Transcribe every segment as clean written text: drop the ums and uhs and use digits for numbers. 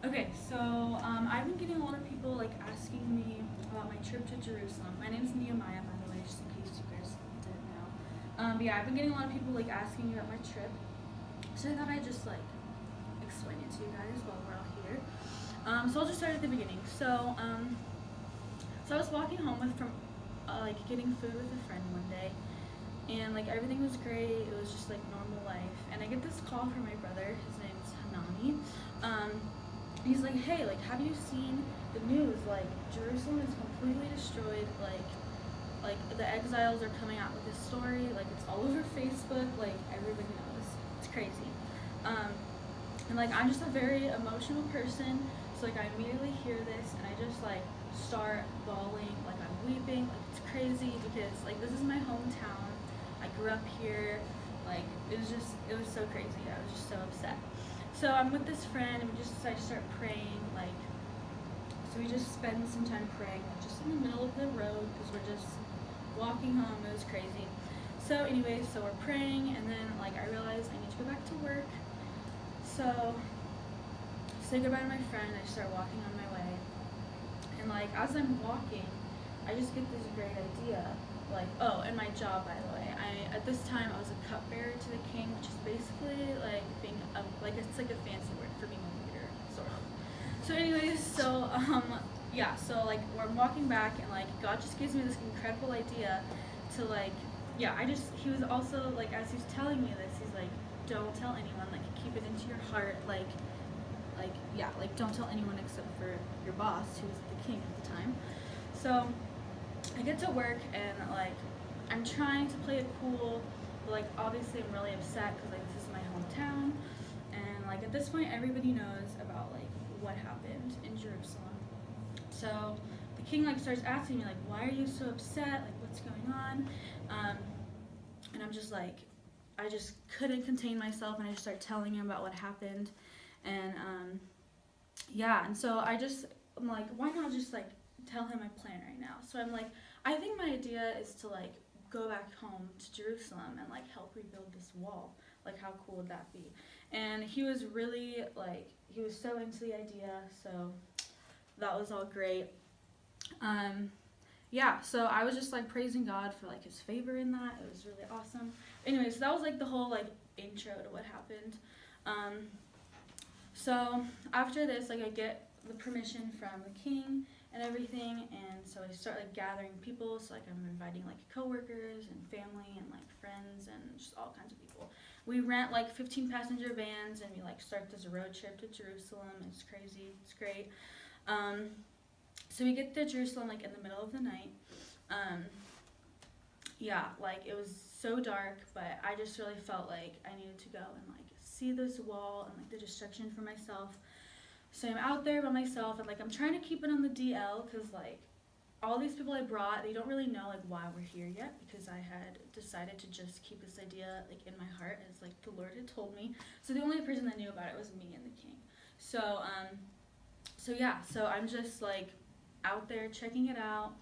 Okay, so I've been getting a lot of people like asking me about my trip to Jerusalem. My name's Nehemiah, by the way, just in case you guys didn't know. But yeah, I've been getting a lot of people like asking me about my trip, so I thought I'd just like explain it to you guys while we're all here. So I'll just start at the beginning. So I was walking home from like getting food with a friend one day, and like everything was great. It was just like normal life, and I get this call from my brother. His name's Hanani. Um, he's like, hey, like, have you seen the news? Like, Jerusalem is completely destroyed. Like the exiles are coming out with this story. Like, it's all over Facebook. Like, everybody knows. It's crazy. Um, and like, I'm just a very emotional person. So like, I immediately hear this, and I just like start bawling. Like, I'm weeping. Like, it's crazy because like this is my hometown. I grew up here. Like, it was so crazy. I was just so upset. So I'm with this friend, and I just start praying, like, so we just spend some time praying, like, just in the middle of the road, because we're just walking home. It was crazy. So anyways, so we're praying, and then, like, I realize I need to go back to work. So, say goodbye to my friend, I start walking on my way. And, like, as I'm walking, I just get this great idea. Like, oh, and my job, by the way. At this time, I was a cupbearer to the king, which is basically like being like it's like a fancy word for being a leader, sort of. So, anyways, yeah, so like I'm walking back, and like God just gives me this incredible idea to like, yeah, he was also like as he's telling me this, he's like, don't tell anyone, like keep it into your heart, like yeah, like don't tell anyone except for your boss, who was the king at the time. So I get to work, and like I'm trying to play it cool, but like obviously I'm really upset because like this is my hometown, and like at this point everybody knows about like what happened in Jerusalem. So the king like starts asking me like, why are you so upset? Like, what's going on? Um, and I'm just like, I just couldn't contain myself, and I just start telling him about what happened, and yeah, and so I'm like, why not just like tell him my plan right now? So I'm like, I think my idea is to like go back home to Jerusalem and like help rebuild this wall. Like, how cool would that be? And he was really like, he was so into the idea. So that was all great. Um, yeah, so I was just like praising God for like his favor in that. It was really awesome. Anyways, so that was like the whole like intro to what happened. Um, so after this, like I get the permission from the king and everything, and so I start like gathering people. So like I'm inviting like coworkers and family and like friends and just all kinds of people. We rent like 15 passenger vans, and we like start this road trip to Jerusalem. It's crazy. It's great. Um, so we get to Jerusalem like in the middle of the night. Um, yeah, like it was so dark, but I just really felt like I needed to go and like see this wall and like the destruction for myself. So I'm out there by myself, and like I'm trying to keep it on the DL because like all these people I brought, they don't really know like why we're here yet, because I had decided to just keep this idea like in my heart, as like the Lord had told me. So the only person that knew about it was me and the king. So yeah, so I'm just like out there checking it out.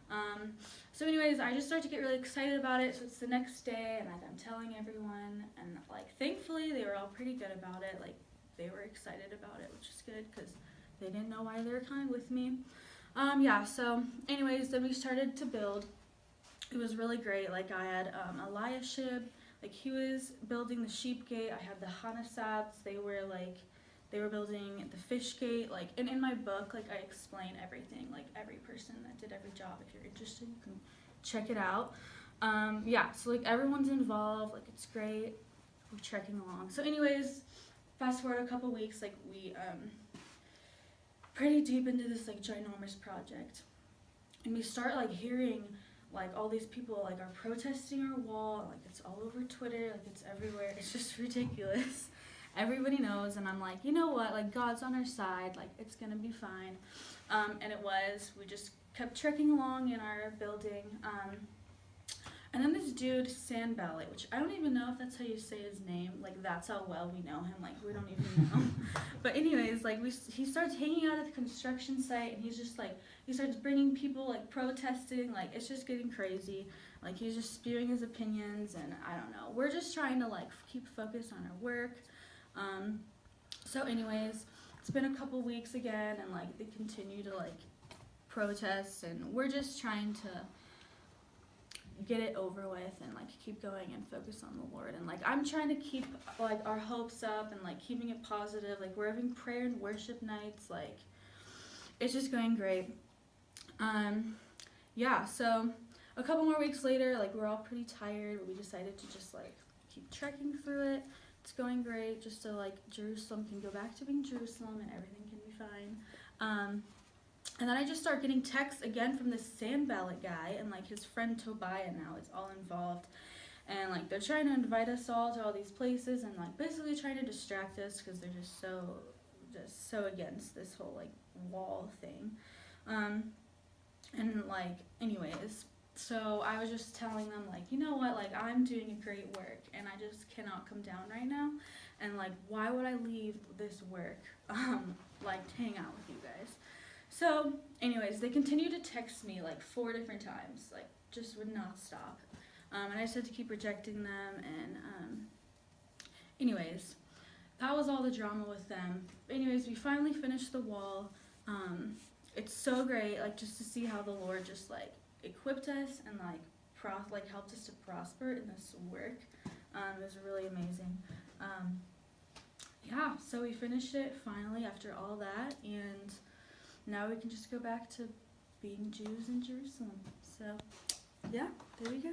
Um, so anyways, I just start to get really excited about it. So it's the next day, and like I'm telling everyone, and like thankfully they were all pretty good about it. Like they were excited about it, which is good because they didn't know why they were coming with me. Yeah. So anyways, then we started to build. It was really great. Like I had Eliashib, like he was building the sheep gate. I had the Hanasabs. They were building the fish gate. Like, and in my book, like I explain everything, like every person that did every job. If you're interested, you can check it out. Yeah, so like everyone's involved. Like it's great. We're trekking along. So anyways, fast forward a couple weeks, like we pretty deep into this like ginormous project, and we start like hearing like all these people like are protesting our wall, like it's all over Twitter, like it's everywhere. It's just ridiculous. Everybody knows, and I'm like, you know what, like God's on our side, like it's gonna be fine. And it was. We just kept trekking along in our building. And then this dude, Sanballat, which I don't even know if that's how you say his name. Like, that's how well we know him. Like, we don't even know. But anyways, like, he starts hanging out at the construction site, and he's just, like, he starts bringing people, like, protesting. Like, it's just getting crazy. Like, he's just spewing his opinions, and I don't know. We're just trying to, like, keep focused on our work. So anyways, it's been a couple weeks again, and like they continue to like protest, and we're just trying to get it over with and like keep going and focus on the Lord. And like I'm trying to keep like our hopes up and like keeping it positive. Like we're having prayer and worship nights. Like it's just going great. Yeah, so a couple more weeks later, like we're all pretty tired, but we decided to just like keep trekking through it. It's going great, just so like Jerusalem can go back to being Jerusalem and everything can be fine. And then I just start getting texts again from this Sanballat guy, and like his friend Tobiah now is all involved. And like they're trying to invite us all to all these places, and like basically trying to distract us because they're just so against this whole like wall thing. And like anyways, so I was just telling them like, you know what, like I'm doing a great work and I just cannot come down right now, and like why would I leave this work like to hang out with you guys. So anyways, they continued to text me like 4 different times, like just would not stop. And I just had to keep rejecting them, and anyways, that was all the drama with them. Anyways, we finally finished the wall. It's so great, like just to see how the Lord just like equipped us and like helped us to prosper in this work. It was really amazing. Yeah, so we finished it finally after all that, and now we can just go back to being Jews in Jerusalem. So yeah, there we go.